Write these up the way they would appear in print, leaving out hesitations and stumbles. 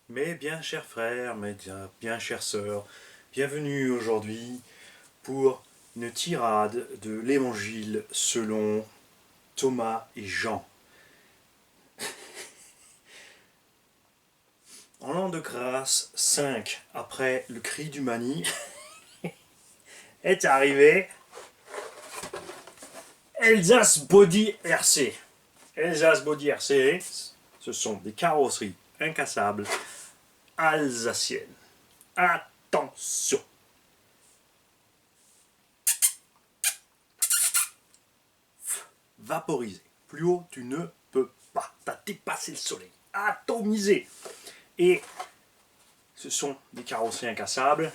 Mes bien chers frères, mes bien chères sœurs, bienvenue aujourd'hui pour une tirade de l'Évangile selon Thomas et Jean. En l'an de grâce 5, après le cri du Mani, est arrivé Elsace Body RC. Elsace Body RC, ce sont des carrosseries incassables alsaciennes. Attention! Vaporiser. Plus haut, tu ne peux pas. T'as dépassé le soleil. Atomisé. Et ce sont des carrosseries incassables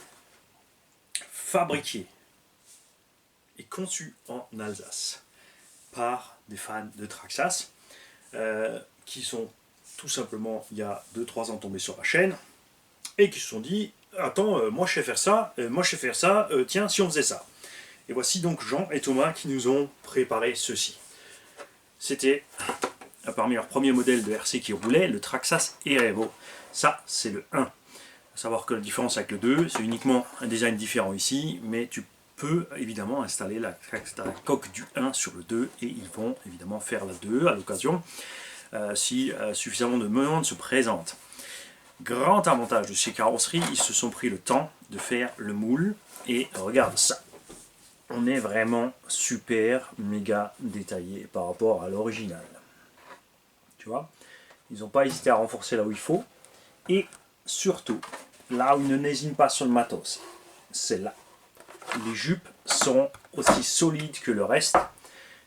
fabriquées et conçues en Alsace par des fans de Traxxas qui sont tout simplement il y a 2-3 ans tombés sur la chaîne et qui se sont dit attends, moi je sais faire ça, tiens si on faisait ça. Et voici donc Jean et Thomas qui nous ont préparé ceci. C'était parmi leurs premiers modèles de RC qui roulaient, le Traxxas Erevo. Ça, c'est le 1. À savoir que la différence avec le 2, c'est uniquement un design différent ici, mais tu peux évidemment installer la coque du 1 sur le 2 et ils vont évidemment faire la 2 à l'occasion si suffisamment de monde se présente. Grand avantage de ces carrosseries, ils se sont pris le temps de faire le moule et regarde ça. On est vraiment super méga détaillé par rapport à l'original. Tu vois, ils n'ont pas hésité à renforcer là où il faut. Et surtout, là où ils n'hésitent pas sur le matos, c'est là. Les jupes sont aussi solides que le reste.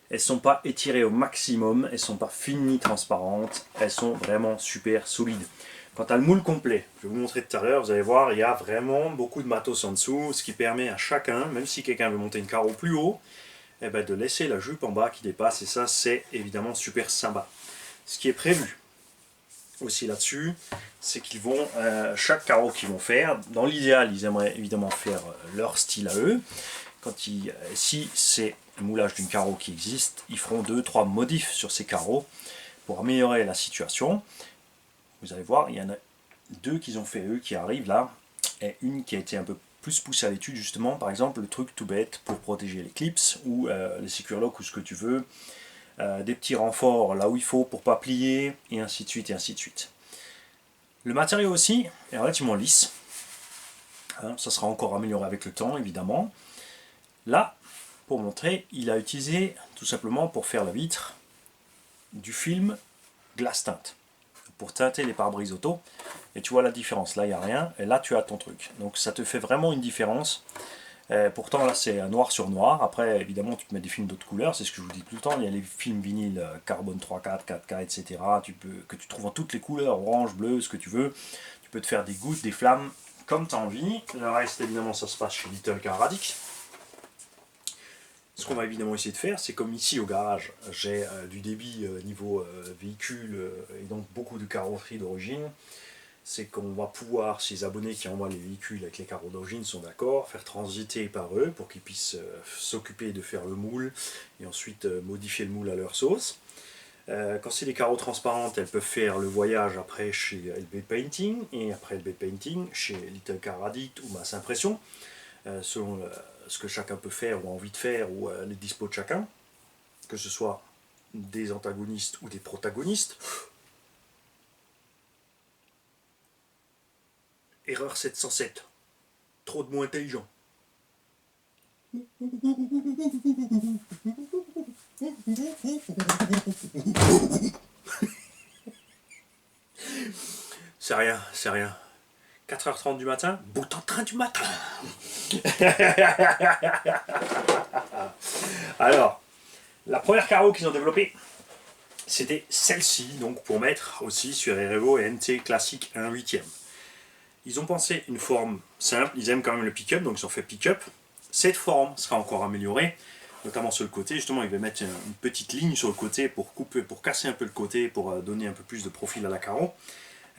Elles ne sont pas étirées au maximum, elles ne sont pas finies, transparentes. Elles sont vraiment super solides. Quant à le moule complet, je vais vous montrer tout à l'heure, vous allez voir, il y a vraiment beaucoup de matos en dessous, ce qui permet à chacun, même si quelqu'un veut monter une carreau plus haut, eh ben de laisser la jupe en bas qui dépasse, et ça c'est évidemment super sympa. Ce qui est prévu aussi là-dessus, c'est qu'ils vont, chaque carreau qu'ils vont faire, dans l'idéal ils aimeraient évidemment faire leur style à eux, si c'est le moulage d'une carreau qui existe, ils feront 2-3 modifs sur ces carreaux pour améliorer la situation. Vous allez voir, il y en a 2 qu'ils ont fait eux qui arrivent là, et une qui a été un peu plus poussée à l'étude justement, par exemple le truc tout bête pour protéger les clips ou les secure locks ou ce que tu veux, des petits renforts là où il faut pour pas plier, et ainsi de suite et ainsi de suite. Le matériau aussi est relativement lisse, ça sera encore amélioré avec le temps évidemment. Là, pour montrer, il a utilisé tout simplement pour faire la vitre du film glace teinte, pour teinter les pare-brise auto, et tu vois la différence, là il n'y a rien, et là tu as ton truc, donc ça te fait vraiment une différence. Pourtant là c'est noir sur noir, après évidemment tu peux mettre des films d'autres couleurs, c'est ce que je vous dis tout le temps, il y a les films vinyles carbone 3K, 4K, etc. Que tu trouves en toutes les couleurs, orange, bleu, ce que tu veux, tu peux te faire des gouttes, des flammes, comme tu as envie. Le reste évidemment ça se passe chez Little Car Radic. Ce qu'on va évidemment essayer de faire, c'est comme ici au garage, j'ai du débit niveau véhicule et donc beaucoup de carrosserie d'origine, c'est qu'on va pouvoir, si les abonnés qui envoient les véhicules avec les carreaux d'origine sont d'accord, faire transiter par eux pour qu'ils puissent s'occuper de faire le moule et ensuite modifier le moule à leur sauce. Quand c'est des carreaux transparentes, elles peuvent faire le voyage après chez LB Painting et après LB Painting chez Little Car Radic ou Masse Impression, selon ce que chacun peut faire ou a envie de faire ou les dispos de chacun, que ce soit des antagonistes ou des protagonistes. Erreur 707. Trop de mots intelligents. C'est rien, c'est rien. 4h30 du matin, bout en train du matin. Alors, la première carreau qu'ils ont développée, c'était celle-ci, donc pour mettre aussi sur Erevo et NT classique 1/8. Ils ont pensé une forme simple, ils aiment quand même le pick-up, donc ils ont fait pick-up. Cette forme sera encore améliorée, notamment sur le côté. Justement, ils vont mettre une petite ligne sur le côté pour couper, pour casser un peu le côté, pour donner un peu plus de profil à la carreau.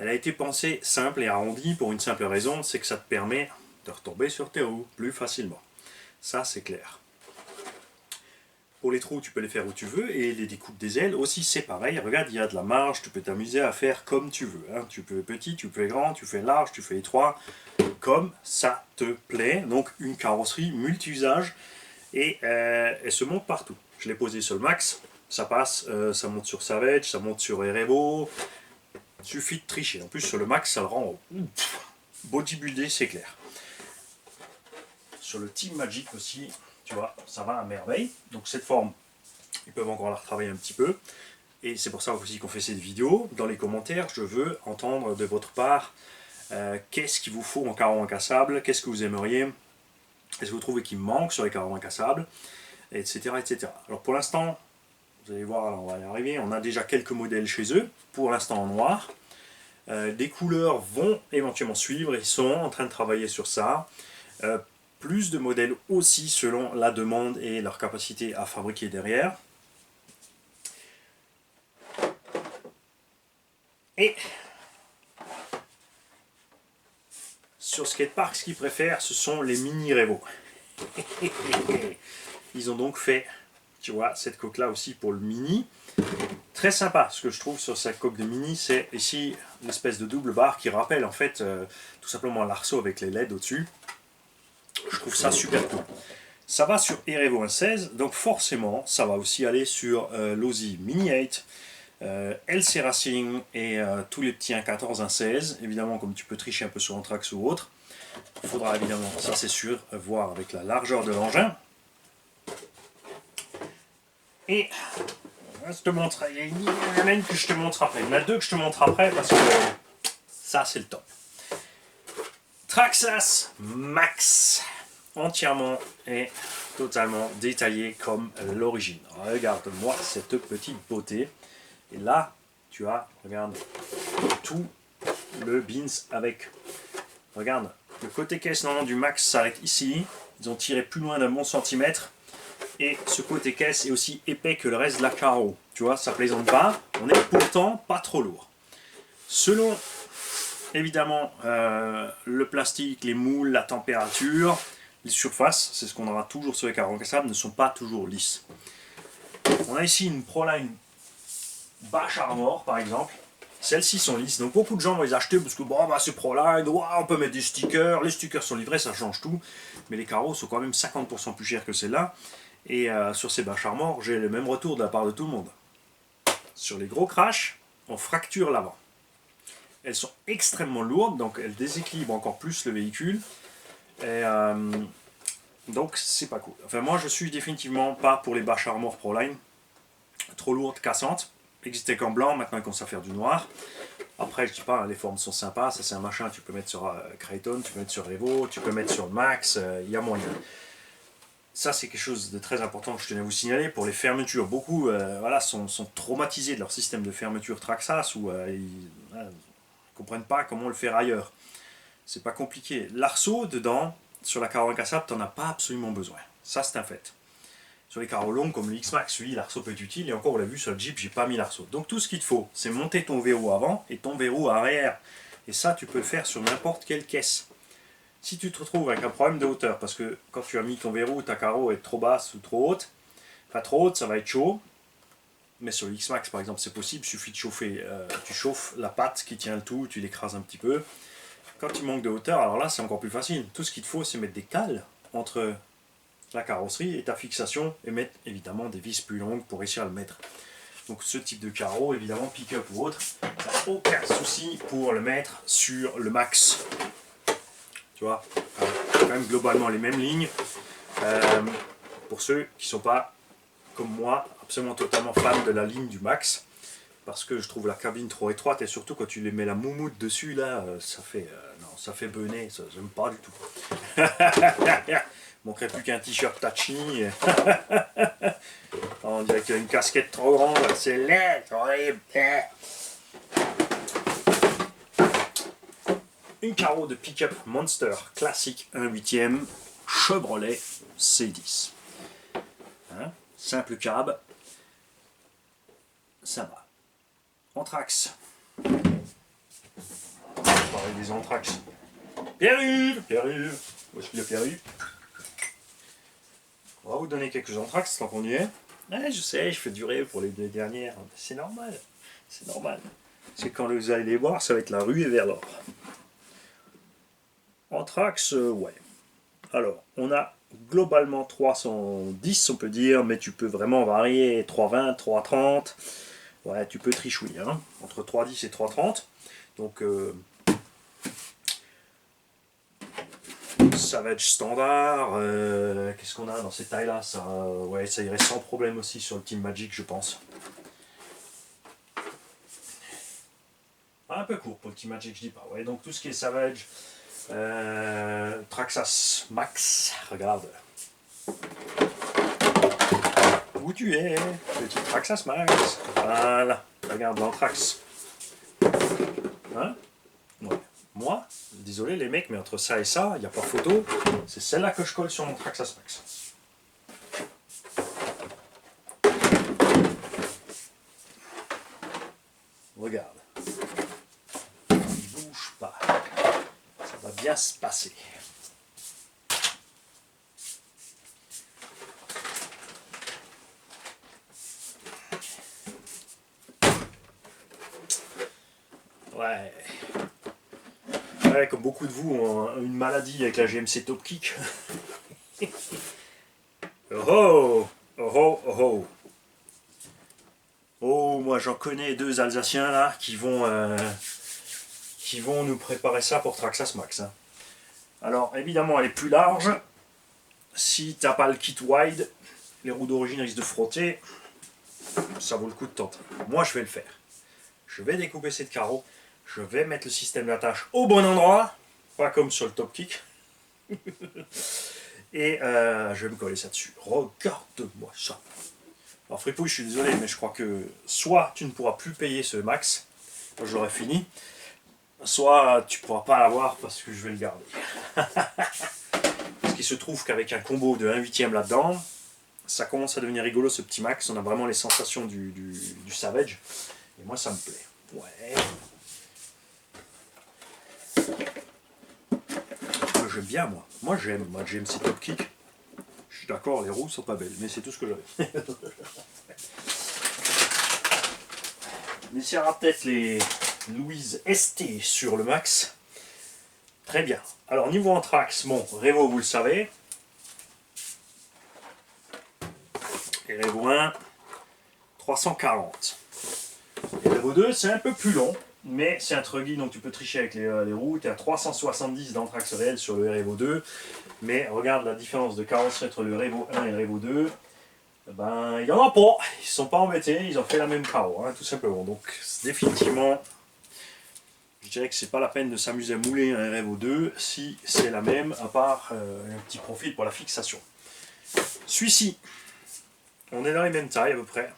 Elle a été pensée simple et arrondie pour une simple raison, c'est que ça te permet de retomber sur tes roues plus facilement. Ça, c'est clair. Pour les trous, tu peux les faire où tu veux, et les découpes des ailes aussi, c'est pareil. Regarde, il y a de la marge, tu peux t'amuser à faire comme tu veux. Hein. Tu peux petit, tu peux grand, tu fais large, tu fais étroit, comme ça te plaît. Donc une carrosserie multi-usage, et elle se monte partout. Je l'ai posée sur le Max, ça passe, ça monte sur Savage, ça monte sur Erevo. Suffit de tricher. En plus, sur le Max, ça le rend bodybuildé, c'est clair. Sur le Team Magic aussi, tu vois, ça va à merveille. Donc cette forme, ils peuvent encore la retravailler un petit peu. Et c'est pour ça aussi qu'on fait cette vidéo. Dans les commentaires, je veux entendre de votre part qu'est-ce qu'il vous faut en carreau incassables, qu'est-ce que vous aimeriez, est-ce que vous trouvez qu'il manque sur les carreaux incassables, etc., etc. Alors pour l'instant, vous allez voir, alors on va y arriver, on a déjà quelques modèles chez eux, pour l'instant en noir. Des couleurs vont éventuellement suivre, ils sont en train de travailler sur ça. Plus de modèles aussi selon la demande et leur capacité à fabriquer derrière. Et sur skatepark, ce qu'ils préfèrent, ce sont les mini Revo. Ils ont donc fait, tu vois, cette coque là aussi pour le mini. Très sympa, ce que je trouve sur cette coque de mini, c'est ici l'espèce de double barre qui rappelle en fait tout simplement l'arceau avec les LED au-dessus. Je trouve ça super cool. Ça va sur Erevo 1.16, donc forcément ça va aussi aller sur l'Ozi Mini 8, LC Racing et tous les petits 1.14, 1.16. Évidemment, comme tu peux tricher un peu sur Anthrax ou autre, il faudra évidemment, ça c'est sûr, voir avec la largeur de l'engin. Et je te montre, il y en a une que je te montre après, il y en a deux que je te montre après parce que ça c'est le top. Traxxas Max, entièrement et totalement détaillé comme l'origine. Regarde-moi cette petite beauté. Et là, tu as, regarde, tout le beans avec. Regarde, le côté caisse normalement du Max s'arrête ici. Ils ont tiré plus loin d'un bon centimètre. Et ce côté caisse est aussi épais que le reste de la carreau. Tu vois, ça plaisante pas. On est pourtant pas trop lourd. Selon, évidemment, le plastique, les moules, la température, les surfaces, c'est ce qu'on aura toujours sur les carreaux incassables, ne sont pas toujours lisses. On a ici une Proline Bash Armor par exemple. Celles-ci sont lisses, donc beaucoup de gens vont les acheter parce que bon, bah, c'est Proline, wow, on peut mettre des stickers, les stickers sont livrés, ça change tout, mais les carreaux sont quand même 50% plus chers que celles-là. Et sur ces Bash Armor, j'ai le même retour de la part de tout le monde. Sur les gros crash, on fracture l'avant. Elles sont extrêmement lourdes, donc elles déséquilibrent encore plus le véhicule. Et donc c'est pas cool. Enfin moi je suis définitivement pas pour les Bash Armor Proline. Trop lourdes, cassantes. Existait qu'en blanc, maintenant ils commencent à faire du noir. Après je dis pas, les formes sont sympas, ça c'est un machin, tu peux mettre sur Creighton, tu peux mettre sur Revo, tu peux mettre sur Max, il y a moyen. Ça c'est quelque chose de très important que je tenais à vous signaler. Pour les fermetures, beaucoup voilà, sont traumatisés de leur système de fermeture Traxxas ou ils comprennent pas comment le faire ailleurs. C'est pas compliqué. L'arceau dedans, sur la carreau incassable, t'en as pas absolument besoin. Ça c'est un fait. Sur les carreaux longs comme le X-Max, oui, l'arceau peut être utile, et encore on l'a vu sur le Jeep, j'ai pas mis l'arceau. Donc tout ce qu'il te faut, c'est monter ton verrou avant et ton verrou arrière. Et ça, tu peux le faire sur n'importe quelle caisse. Si tu te retrouves avec un problème de hauteur, parce que quand tu as mis ton verrou, ta carreau est trop basse ou trop haute, enfin trop haute, ça va être chaud. Mais sur le X-Max par exemple, c'est possible, il suffit de chauffer. Tu chauffes la patte qui tient le tout, tu l'écrases un petit peu. Quand tu manques de hauteur, alors là c'est encore plus facile. Tout ce qu'il te faut, c'est mettre des cales entre la carrosserie et ta fixation et mettre évidemment des vis plus longues pour réussir à le mettre. Donc ce type de carreau, évidemment, pick-up ou autre, aucun souci pour le mettre sur le Max. Tu vois, quand même globalement les mêmes lignes. Pour ceux qui ne sont pas, comme moi, absolument totalement fans de la ligne du Max, parce que je trouve la cabine trop étroite et surtout quand tu les mets la moumoute dessus, là, ça fait, non, ça fait bener, ça j'aime pas du tout. Il manquerait plus qu'un t-shirt touchy. On dirait qu'il y a une casquette trop grande, c'est laid, horrible. Une carreau de pick-up Monster classique 1/8 Chevrolet C10. Hein, simple cab, ça va. Anthrax. On va parler des Anthrax. Pierre-Yves, où est-ce qu'il y a Pierre-Yves? On va vous donner quelques Anthrax tant qu'on y est. Ouais, je sais, je fais durer pour les 2 dernières. C'est normal. C'est normal. C'est quand vous allez les voir, ça va être la ruée vers l'or. Anthrax, ouais. Alors, on a globalement 310, on peut dire, mais tu peux vraiment varier 320, 330. Ouais, tu peux trichouiller, hein, entre 310 et 330. Donc, Savage standard. Qu'est-ce qu'on a dans ces tailles-là? Ça, ouais, ça irait sans problème aussi sur le Team Magic, je pense. Un peu court pour le Team Magic, je dis pas. Ouais, donc tout ce qui est Savage, Traxxas Max, regarde. Où tu es, petit Traxxas Max. Voilà, regarde l'Anthrax. Hein? Ouais. Moi, désolé les mecs, mais entre ça et ça, il n'y a pas photo. C'est celle-là que je colle sur mon Traxxas Max. Regarde. Bouge pas. Ça va bien se passer. Ouais. Ouais, comme beaucoup de vous ont une maladie avec la GMC Top Kick. Oh oh oh oh, moi j'en connais 2 Alsaciens là qui vont nous préparer ça pour Traxxas Max. Hein. Alors évidemment elle est plus large. Si t'as pas le kit wide, les roues d'origine risquent de frotter. Ça vaut le coup de tenter. Moi je vais le faire. Je vais découper cette carreau. Je vais mettre le système d'attache au bon endroit. Pas comme sur le Top Kick. Et je vais me coller ça dessus. Regarde-moi ça. Alors Fripouille, je suis désolé, mais je crois que soit tu ne pourras plus payer ce max, quand je l'aurai fini, soit tu ne pourras pas l'avoir parce que je vais le garder. Parce qu'il se trouve qu'avec un combo de 1/8 là-dedans, ça commence à devenir rigolo ce petit max. On a vraiment les sensations du Savage. Et moi ça me plaît. Ouais. J'aime bien moi. Moi j'aime ces Top Kick. Je suis d'accord, les roues sont pas belles, mais c'est tout ce que j'avais. On essaiera peut-être les Louise ST sur le max. Très bien. Alors niveau Anthrax, bon, Revo vous le savez. Et Revo 1, 340. Et Revo 2, c'est un peu plus long, mais c'est un truggy, donc tu peux tricher avec les roues. Tu es à 370 d'Anthrax réel sur le Revo 2. Mais regarde la différence de carrosserie entre le Revo 1 et le Revo 2. Ben, il n'y en a pas. Ils ne sont pas embêtés, ils ont fait la même carreau, hein, tout simplement. Donc, définitivement, je dirais que c'est pas la peine de s'amuser à mouler un Revo 2 si c'est la même, à part un petit profil pour la fixation. Celui-ci, on est dans les mêmes tailles à peu près,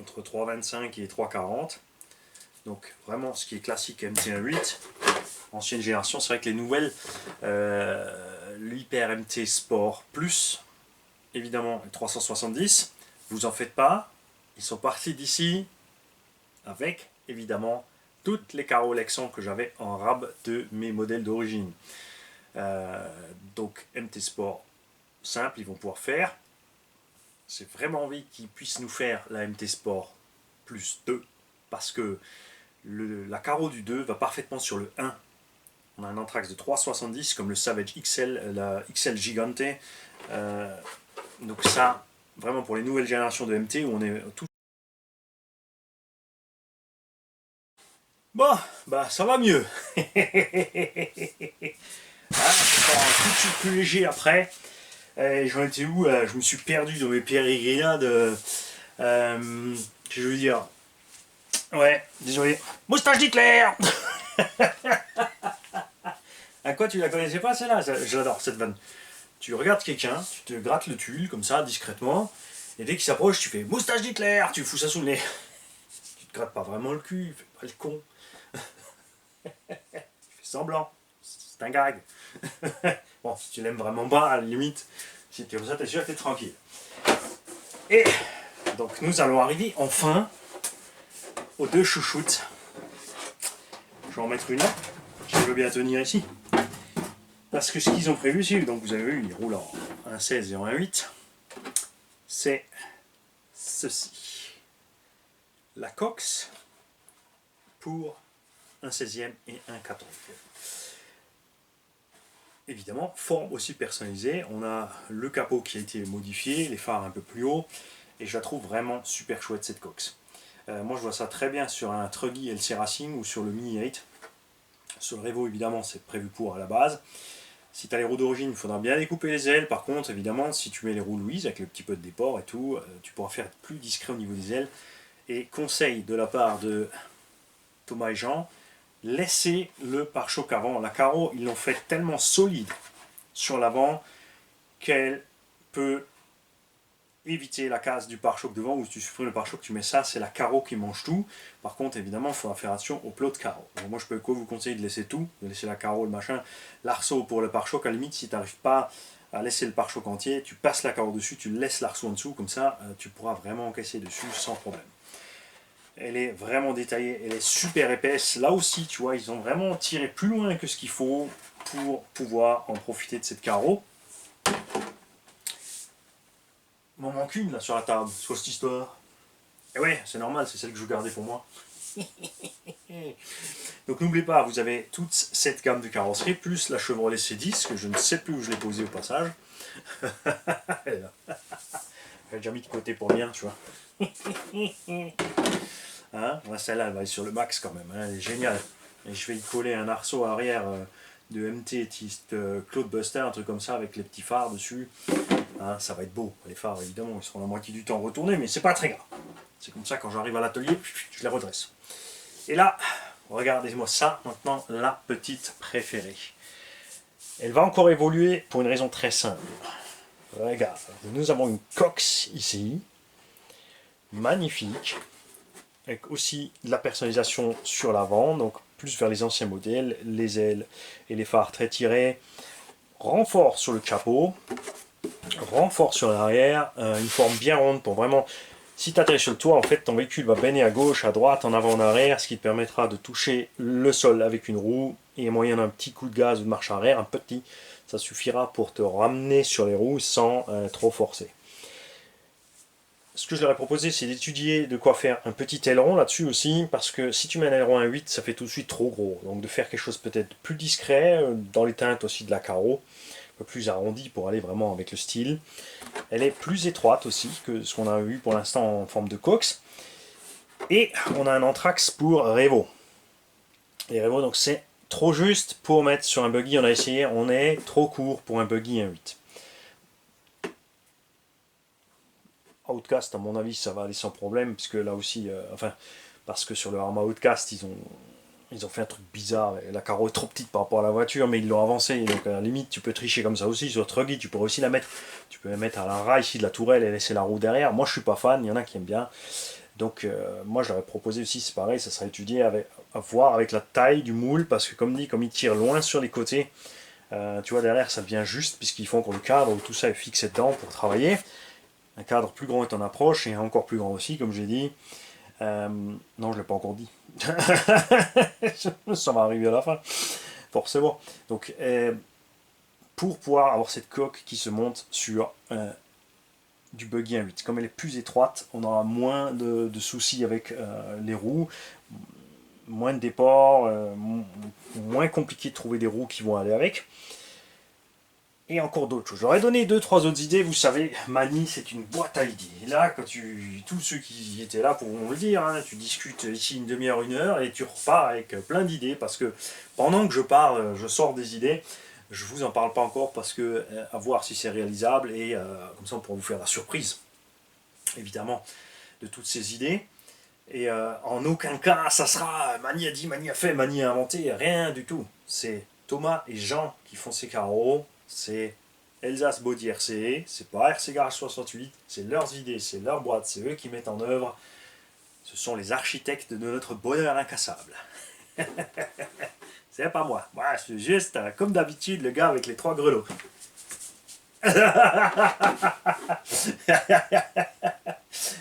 entre 3,25 et 3,40. Donc, vraiment, ce qui est classique MT-1.8. Ancienne génération, c'est vrai que les nouvelles, l'Hyper MT Sport Plus, évidemment 370, vous en faites pas, ils sont partis d'ici avec évidemment toutes les carreaux Lexan que j'avais en rab de mes modèles d'origine. Donc MT Sport simple, ils vont pouvoir faire. C'est vraiment envie qu'ils puissent nous faire la MT Sport plus 2 parce que la carreau du 2 va parfaitement sur le 1. On a un Anthrax de 3,70 comme le Savage XL, la XL Gigante. Donc ça, vraiment pour les nouvelles générations de MT où on est tout. Bon, bah ça va mieux. Ah, c'est pas tout de suite plus léger après. J'en étais où? Je me suis perdu dans mes pérégrinades. Je veux dire. Ouais, désolé. Moustache d'Hitler. À quoi tu la connaissais pas celle-là? J'adore cette vanne. Tu regardes quelqu'un, tu te grattes le tulle comme ça discrètement, et dès qu'il s'approche, tu fais moustache d'Hitler, tu fous ça sous le nez. Tu te grattes pas vraiment le cul, fais pas le con. Tu fais semblant, c'est un gag. Bon, si tu l'aimes vraiment pas, à la limite, si tu es comme ça, t'es sûr que t'es tranquille. Et donc nous allons arriver enfin aux 2 chouchoutes. Je vais en mettre une là, je veux bien tenir ici. Parce que ce qu'ils ont prévu, donc vous avez vu, ils roulent en 1,16 et en 1,8. C'est ceci. La Cox pour un 16e et un 14e. Évidemment, forme aussi personnalisée. On a le capot qui a été modifié, les phares un peu plus haut, et je la trouve vraiment super chouette cette Cox. Moi je vois ça très bien sur un Truggy LC Racing ou sur le Mini 8. Sur le Revo évidemment c'est prévu pour à la base. Si tu as les roues d'origine, il faudra bien découper les ailes. Par contre évidemment si tu mets les roues Louise avec le petit peu de déport et tout, tu pourras faire plus discret au niveau des ailes. Et conseil de la part de Thomas et Jean, laissez le pare-choc avant. La carreau ils l'ont fait tellement solide sur l'avant qu'elle peut éviter la casse du pare-choc devant, où si tu supprimes le pare-choc, tu mets ça, c'est la carreau qui mange tout. Par contre, évidemment, il faudra faire attention au plot de carreau. Donc, moi, je peux vous conseiller de laisser tout, de laisser la carreau, le machin, l'arceau pour le pare-choc. À la limite, si tu n'arrives pas à laisser le pare-choc entier, tu passes la carreau dessus, tu laisses l'arceau en dessous, comme ça, tu pourras vraiment encaisser dessus sans problème. Elle est vraiment détaillée, elle est super épaisse. Là aussi, tu vois, ils ont vraiment tiré plus loin que ce qu'il faut pour pouvoir en profiter de cette carreau. Il m'en manque une là sur la table, sur cette histoire. Et ouais, c'est normal, c'est celle que je gardais pour moi. Donc n'oubliez pas, vous avez toute cette gamme de carrosserie, plus la Chevrolet C10, que je ne sais plus où je l'ai posée au passage. Elle est déjà mis de côté pour rien, tu vois. Hein, celle-là, elle va aller sur le max quand même, hein, elle est géniale. Et je vais y coller un arceau arrière de MT Claude Buster, un truc comme ça, avec les petits phares dessus. Hein, ça va être beau. Les phares, évidemment, ils seront la moitié du temps retournés, mais c'est pas très grave. C'est comme ça, quand j'arrive à l'atelier, je les redresse. Et là, regardez-moi ça, maintenant, la petite préférée. Elle va encore évoluer pour une raison très simple. Regarde, nous avons une Cox ici, magnifique, avec aussi de la personnalisation sur l'avant, donc plus vers les anciens modèles, les ailes et les phares très tirés, renfort sur le capot, renfort sur l'arrière, une forme bien ronde pour vraiment, si tu atterris sur le toit, en fait ton véhicule va baigner à gauche, à droite, en avant, en arrière, ce qui te permettra de toucher le sol avec une roue, et moyen d'un petit coup de gaz ou de marche arrière, un petit, ça suffira pour te ramener sur les roues sans trop forcer. Ce que je leur ai proposé, c'est d'étudier de quoi faire un petit aileron là-dessus aussi, parce que si tu mets un aileron à 8, ça fait tout de suite trop gros. Donc de faire quelque chose peut-être plus discret, dans les teintes aussi de la carreau, un peu plus arrondi pour aller vraiment avec le style. Elle est plus étroite aussi que ce qu'on a vu pour l'instant en forme de Cox. Et on a un anthrax pour Revo. Et Revo, donc c'est trop juste pour mettre sur un buggy, on a essayé, on est trop court pour un buggy 1.8. Outcast, à mon avis, ça va aller sans problème, puisque là aussi, parce que sur le Arma Outcast, ils ont fait un truc bizarre, la carreau est trop petite par rapport à la voiture, mais ils l'ont avancée, donc à la limite, tu peux tricher comme ça aussi, sur Truggy, tu pourrais aussi la mettre, tu peux la mettre à la rail ici de la tourelle et laisser la roue derrière. Moi, je suis pas fan, il y en a qui aiment bien, donc moi, je l'aurais proposé aussi, c'est pareil, ça serait étudié à voir avec la taille du moule, parce que comme dit, comme il tire loin sur les côtés, tu vois, derrière, ça devient juste, puisqu'ils font encore le cadre, où tout ça est fixé dedans pour travailler. Un cadre plus grand est en approche, et encore plus grand aussi, comme j'ai dit. Non, je ne l'ai pas encore dit. Ça va arriver à la fin, forcément. Donc, pour pouvoir avoir cette coque qui se monte sur du buggy 1.8, comme elle est plus étroite, on aura moins de soucis avec les roues, moins de déport, moins compliqué de trouver des roues qui vont aller avec. Et encore d'autres choses. J'aurais donné 2-3 autres idées. Vous savez, Mani, c'est une boîte à idées. Et là, tous ceux qui étaient là pourront le dire, hein, tu discutes ici une demi-heure, 1 heure, et tu repars avec plein d'idées, parce que pendant que je parle, je sors des idées. Je vous en parle pas encore, parce que à voir si c'est réalisable, et comme ça on pourra vous faire la surprise, évidemment, de toutes ces idées. Et en aucun cas, ça sera Mani a dit, Mani a fait, Mani a inventé, rien du tout. C'est Thomas et Jean qui font ces carreaux. C'est Elsace Body RCE, c'est pas RC Garage 68, c'est leurs idées, c'est leur boîte, c'est eux qui mettent en œuvre. Ce sont les architectes de notre bonheur incassable. C'est pas moi. Moi, je suis juste, comme d'habitude, le gars avec les 3 grelots.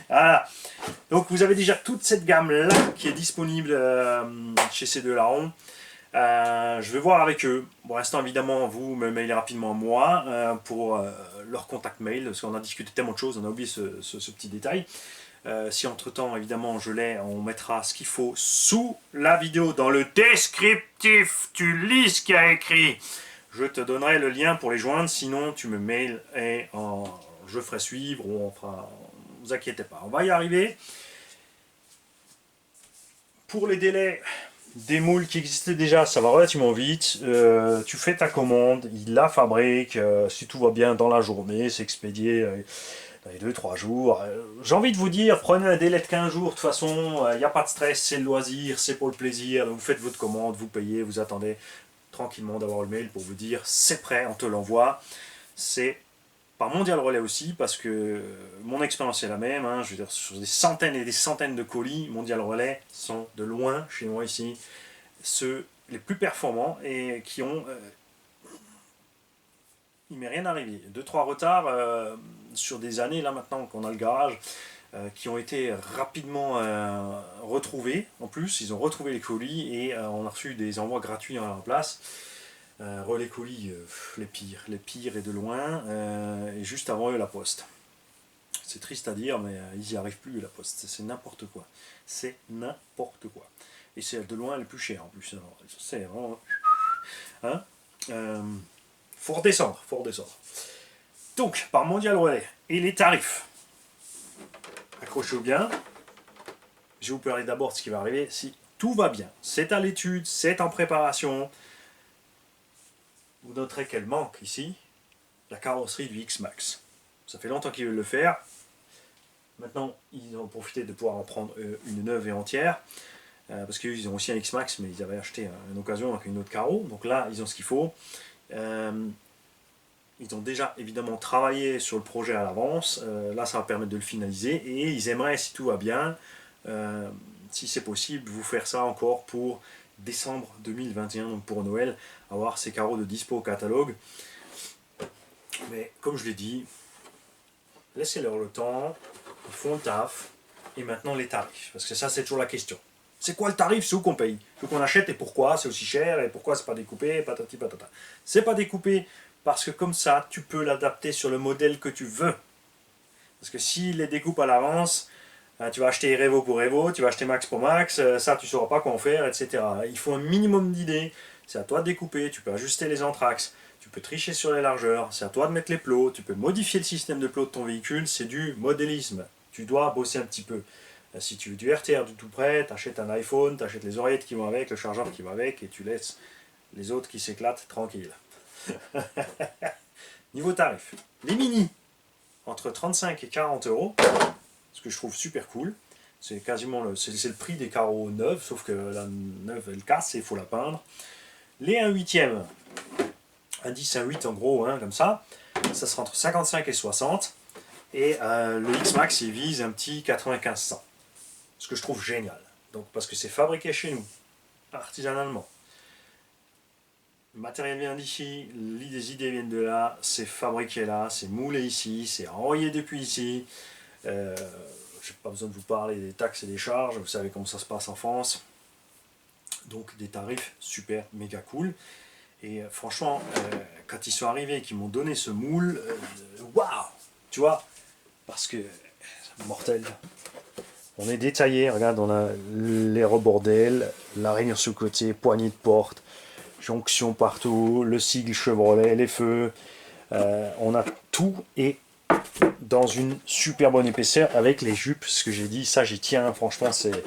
Voilà. Donc vous avez déjà toute cette gamme là qui est disponible chez ces deux larrons. Je vais voir avec eux. Pour l'instant, évidemment, vous me mailez rapidement moi pour leur contact mail, parce qu'on a discuté tellement de choses, on a oublié ce petit détail. Si entre-temps, évidemment, je l'ai, on mettra ce qu'il faut sous la vidéo, dans le descriptif. Tu lis ce qu'il y a écrit. Je te donnerai le lien pour les joindre, sinon tu me mails et je ferai suivre, ou on fera... Ne vous inquiétez pas, on va y arriver. Pour les délais des moules qui existaient déjà, ça va relativement vite. Tu fais ta commande, il la fabrique, si tout va bien dans la journée, c'est expédié dans les 2-3 jours. J'ai envie de vous dire, prenez un délai de 15 jours, de toute façon, il n'y a pas de stress, c'est le loisir, c'est pour le plaisir. Vous faites votre commande, vous payez, vous attendez tranquillement d'avoir le mail pour vous dire c'est prêt, on te l'envoie. C'est par Mondial Relais aussi, parce que mon expérience est la même, hein, je veux dire, sur des centaines et des centaines de colis, Mondial Relais sont de loin, chez moi ici, ceux les plus performants et qui ont... il m'est rien arrivé. 2-3 retards sur des années, là maintenant qu'on a le garage, qui ont été rapidement retrouvés. En plus, ils ont retrouvé les colis et on a reçu des envois gratuits en place. Relais colis, les pires et de loin, et juste avant eux la poste. C'est triste à dire, mais ils n'y arrivent plus la poste, c'est n'importe quoi. C'est n'importe quoi. Et c'est de loin les plus chers en plus. C'est vraiment... Hein, faut redescendre, faut redescendre. Donc, par Mondial Relais, et les tarifs. Accrochez-vous bien. Je vais vous parler d'abord de ce qui va arriver si tout va bien. C'est à l'étude, c'est en préparation. Vous noterez qu'elle manque ici la carrosserie du X-Max. Ça fait longtemps qu'ils veulent le faire. Maintenant, ils ont profité de pouvoir en prendre une neuve et entière. Parce qu'ils ont aussi un X-Max, mais ils avaient acheté une occasion avec une autre carreau. Donc là, ils ont ce qu'il faut. Ils ont déjà évidemment travaillé sur le projet à l'avance. Là, ça va permettre de le finaliser. Et ils aimeraient, si tout va bien, si c'est possible, vous faire ça encore pour décembre 2021, donc pour Noël, avoir ces carreaux de dispo au catalogue. Mais comme je l'ai dit, laissez-leur le temps, ils font le taf, et maintenant les tarifs, parce que ça c'est toujours la question. C'est quoi le tarif, c'est où qu'on paye, c'est où qu'on achète et pourquoi c'est aussi cher, et pourquoi c'est pas découpé, patati patata. C'est pas découpé parce que comme ça, tu peux l'adapter sur le modèle que tu veux. Parce que s'il les découpe à l'avance, tu vas acheter Revo pour Revo, tu vas acheter Max pour Max, ça tu sauras pas quoi en faire, etc. Il faut un minimum d'idées, c'est à toi de découper, tu peux ajuster les entraxes, tu peux tricher sur les largeurs, c'est à toi de mettre les plots, tu peux modifier le système de plots de ton véhicule, c'est du modélisme. Tu dois bosser un petit peu. Si tu veux du RTR du tout près, tu achètes un iPhone, tu achètes les oreillettes qui vont avec, le chargeur qui va avec, et tu laisses les autres qui s'éclatent tranquilles. Niveau tarif, les mini, entre 35 et 40 euros, ce que je trouve super cool. C'est quasiment le prix des carreaux neufs, sauf que la neuve elle casse et il faut la peindre. Les 1/8, un 10, un 8 en gros, hein, comme ça sera entre 55 et 60. Et le X-Max il vise un petit 95-100. Ce que je trouve génial. Donc, parce que c'est fabriqué chez nous, artisanalement. Le matériel vient d'ici, les idées viennent de là, c'est fabriqué là, c'est moulé ici, c'est envoyé depuis ici. Je n'ai pas besoin de vous parler des taxes et des charges, vous savez comment ça se passe en France. Donc des tarifs super méga cool. Et franchement, quand ils sont arrivés et qu'ils m'ont donné ce moule, waouh, tu vois, parce que c'est mortel. On est détaillé, regarde, on a les rebordels, la rainure sur le côté, poignée de porte, jonction partout, le sigle Chevrolet, les feux. On a tout et dans une super bonne épaisseur avec les jupes, ce que j'ai dit, ça j'y tiens, franchement, c'est,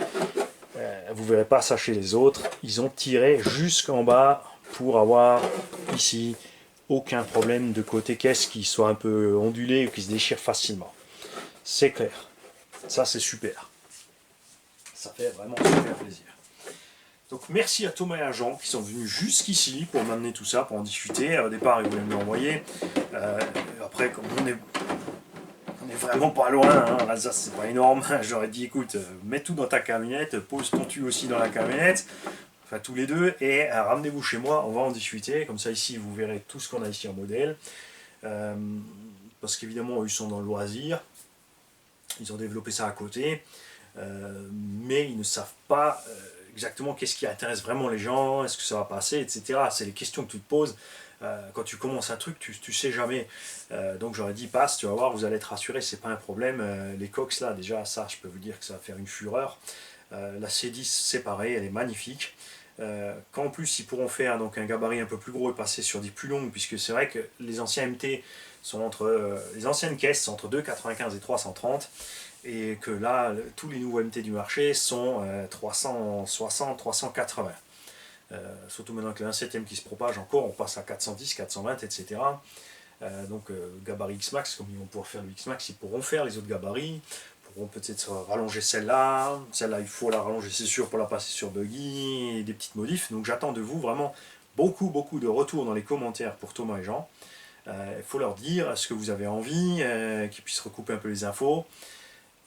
vous verrez pas ça chez les autres. Ils ont tiré jusqu'en bas pour avoir ici aucun problème de côté caisse qui soit un peu ondulé ou qui se déchire facilement. C'est clair, ça c'est super. Ça fait vraiment super plaisir. Donc merci à Thomas et à Jean qui sont venus jusqu'ici pour m'amener tout ça, pour en discuter. Au départ, ils voulaient me l'envoyer. Après, comme on est vraiment pas loin, hein, l'Alsace c'est pas énorme, j'aurais dit écoute, mets tout dans ta camionnette, pose ton tube aussi dans la camionnette, enfin tous les deux, et ramenez-vous chez moi, on va en discuter. Comme ça ici, vous verrez tout ce qu'on a ici en modèle. Parce qu'évidemment, ils sont dans le loisir, ils ont développé ça à côté. Mais ils ne savent pas exactement qu'est-ce qui intéresse vraiment les gens, est-ce que ça va passer, etc. C'est les questions que tu te poses. Quand tu commences un truc, tu sais jamais. Donc j'aurais dit passe, tu vas voir, vous allez être rassuré, c'est pas un problème. Les coques là, déjà, ça, je peux vous dire que ça va faire une fureur. La C10, c'est pareil, elle est magnifique. Qu'en plus, ils pourront faire donc un gabarit un peu plus gros et passer sur des plus longues, puisque c'est vrai que les anciens MT sont les anciennes caisses sont entre 2,95 et 330, et que là, tous les nouveaux MT du marché sont 360, 380. Surtout maintenant que le 1/7 qui se propage encore, on passe à 410, 420, etc. Donc gabarit X-Max, comme ils vont pouvoir faire le X-Max, ils pourront faire les autres gabarits, pourront peut-être rallonger celle-là. Celle-là, il faut la rallonger, c'est sûr, pour la passer sur Buggy, et des petites modifs. Donc j'attends de vous vraiment beaucoup de retours dans les commentaires pour Thomas et Jean. Il faut leur dire ce que vous avez envie, qu'ils puissent recouper un peu les infos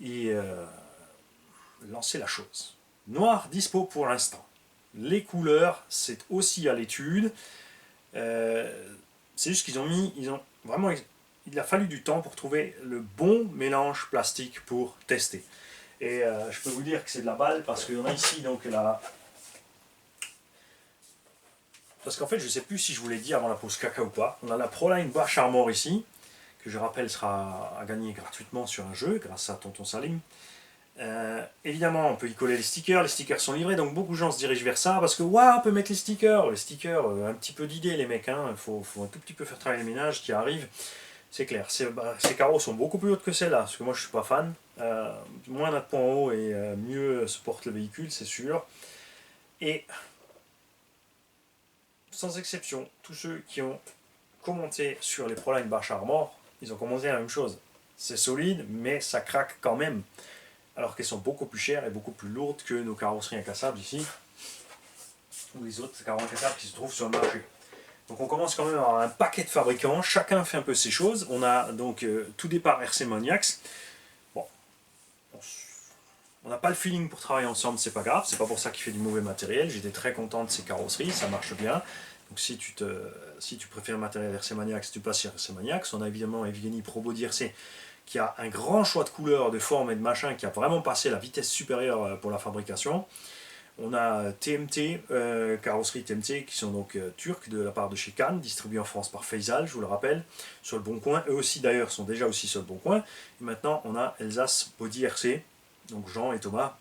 et lancer la chose. Noir dispo pour l'instant. Les couleurs, c'est aussi à l'étude. C'est juste qu'ils ont vraiment, il a fallu du temps pour trouver le bon mélange plastique pour tester. Et je peux vous dire que c'est de la balle parce qu'on a ici donc la. Parce qu'en fait, je ne sais plus si je vous l'ai dit avant la pause caca ou pas. On a la Proline Bash Armor ici, que je rappelle sera à gagner gratuitement sur un jeu grâce à Tonton Salim. Évidemment, on peut y coller les stickers sont livrés, donc beaucoup de gens se dirigent vers ça, parce que on peut mettre les stickers, un petit peu d'idée les mecs, hein, faut un tout petit peu faire travailler les ménages qui arrivent, c'est clair, ces carreaux sont beaucoup plus hautes que celles-là, parce que moi je suis pas fan, moins on a de points en haut et mieux se porte le véhicule, c'est sûr, et sans exception, tous ceux qui ont commenté sur les Proline Bash Armor, ils ont commenté la même chose, c'est solide, mais ça craque quand même, alors qu'elles sont beaucoup plus chères et beaucoup plus lourdes que nos carrosseries incassables ici, ou les autres carrosseries incassables qui se trouvent sur le marché. Donc on commence quand même à avoir un paquet de fabricants, chacun fait un peu ses choses. On a donc tout départ RC Maniacs. Bon, on n'a pas le feeling pour travailler ensemble, c'est pas grave, c'est pas pour ça qu'il fait du mauvais matériel. J'étais très content de ces carrosseries, ça marche bien. Donc si tu préfères le matériel RC Maniacs, tu passes sur RC Maniacs. On a évidemment Evgeny Probody RC qui a un grand choix de couleurs, de formes et de machins, qui a vraiment passé la vitesse supérieure pour la fabrication. On a TMT, carrosserie TMT, qui sont donc turcs de la part de chez Cannes, distribués en France par Faisal, je vous le rappelle, sur le Bon Coin. Eux aussi d'ailleurs sont déjà aussi sur le Bon Coin. Et maintenant on a Elsace Body RC, donc Jean et Thomas,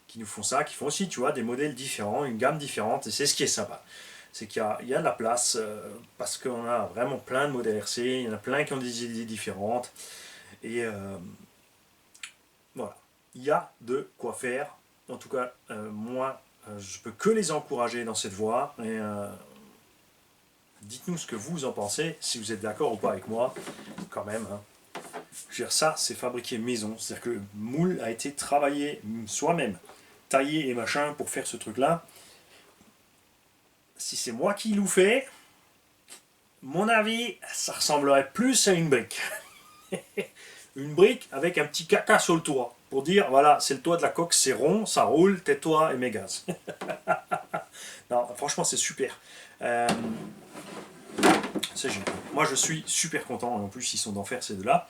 qui nous font ça, qui font aussi, tu vois, des modèles différents, une gamme différente, et c'est ce qui est sympa. C'est qu'il y a de la place, parce qu'on a vraiment plein de modèles RC, il y en a plein qui ont des idées différentes. Et voilà, il y a de quoi faire. En tout cas, moi, je peux que les encourager dans cette voie. Et dites-nous ce que vous en pensez, si vous êtes d'accord ou pas avec moi, quand même. Hein. Je veux dire, ça, c'est fabriqué maison. C'est-à-dire que le moule a été travaillé soi-même, taillé et machin pour faire ce truc-là. Si c'est moi qui l'ai fait, mon avis, ça ressemblerait plus à une brique. Une brique avec un petit caca sur le toit. Pour dire, voilà, c'est le toit de la coque, c'est rond, ça roule, tais-toi et mets gaz. Non, franchement, c'est super. C'est génial. Moi, je suis super content. Et en plus, ils sont d'enfer, ces deux-là.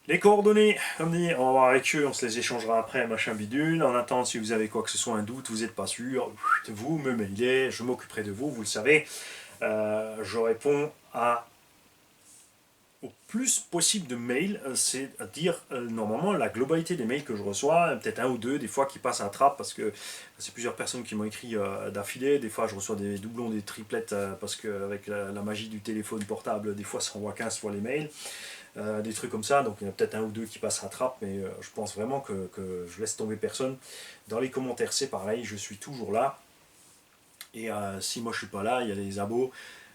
Les coordonnées, comme dit, on va voir avec eux, on se les échangera après, machin bidule. En attendant, si vous avez quoi que ce soit, un doute, vous n'êtes pas sûr, vous me mailez, je m'occuperai de vous, vous le savez. Je réponds au plus possible de mails, c'est-à-dire normalement la globalité des mails que je reçois, peut-être un ou deux des fois qui passent à trappe parce que c'est plusieurs personnes qui m'ont écrit d'affilée, des fois je reçois des doublons, des triplettes parce qu'avec la magie du téléphone portable, des fois ça envoie 15 fois les mails, des trucs comme ça, donc il y en a peut-être un ou deux qui passent à trappe, mais je pense vraiment que je laisse tomber personne. Dans les commentaires c'est pareil, je suis toujours là, et si moi je suis pas là, il y a les abos.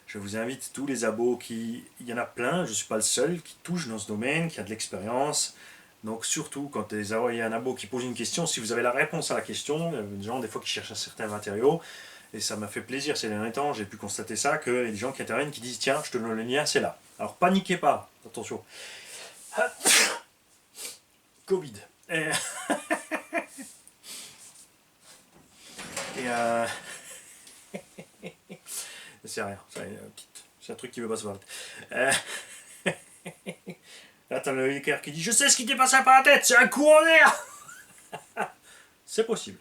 Je vous invite tous les abos il y en a plein, je ne suis pas le seul, qui touche dans ce domaine, qui a de l'expérience. Donc surtout, quand il y a un abo qui pose une question, si vous avez la réponse à la question, il y a des gens des fois qui cherchent un certain matériau, et ça m'a fait plaisir ces derniers temps, j'ai pu constater ça, qu'il y a des gens qui interviennent, qui disent tiens, je te donne le lien, c'est là. Alors paniquez pas, attention. Covid. Et c'est rien, c'est un truc qui veut pas se voir. Là, t'as le hacker qui dit je sais ce qui t'est passé par la tête, c'est un courant d'air. C'est possible.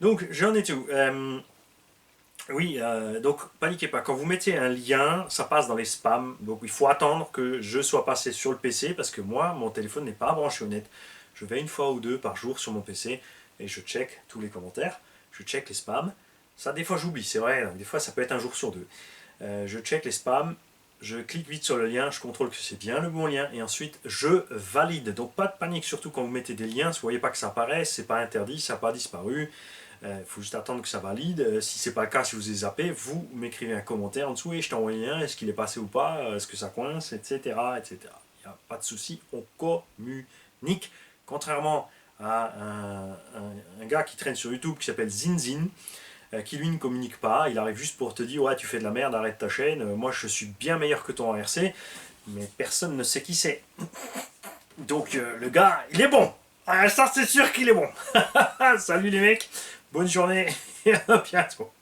Donc, j'en étais où Oui, donc paniquez pas. Quand vous mettez un lien, ça passe dans les spams. Donc, il faut attendre que je sois passé sur le PC parce que moi, mon téléphone n'est pas branché au net. Je vais une fois ou deux par jour sur mon PC et je check tous les commentaires. Je check les spams. Ça, des fois, j'oublie, c'est vrai. Des fois, ça peut être un jour sur deux. Je check les spams. Je clique vite sur le lien, je contrôle que c'est bien le bon lien et ensuite je valide. Donc pas de panique, surtout quand vous mettez des liens, si vous voyez pas que ça apparaît, c'est pas interdit, ça n'a pas disparu. Il faut juste attendre que ça valide. Si c'est pas le cas, si vous avez zappé, vous m'écrivez un commentaire en dessous et je t'envoie le lien, est-ce qu'il est passé ou pas, est-ce que ça coince, etc. etc. Il n'y a pas de souci, on communique. Contrairement à un gars qui traîne sur YouTube qui s'appelle Zinzin, qui lui ne communique pas, il arrive juste pour te dire ouais tu fais de la merde, arrête ta chaîne, moi je suis bien meilleur que ton RC, mais personne ne sait qui c'est. Donc le gars, il est bon. Ah, ça c'est sûr qu'il est bon. Salut les mecs, bonne journée et à bientôt.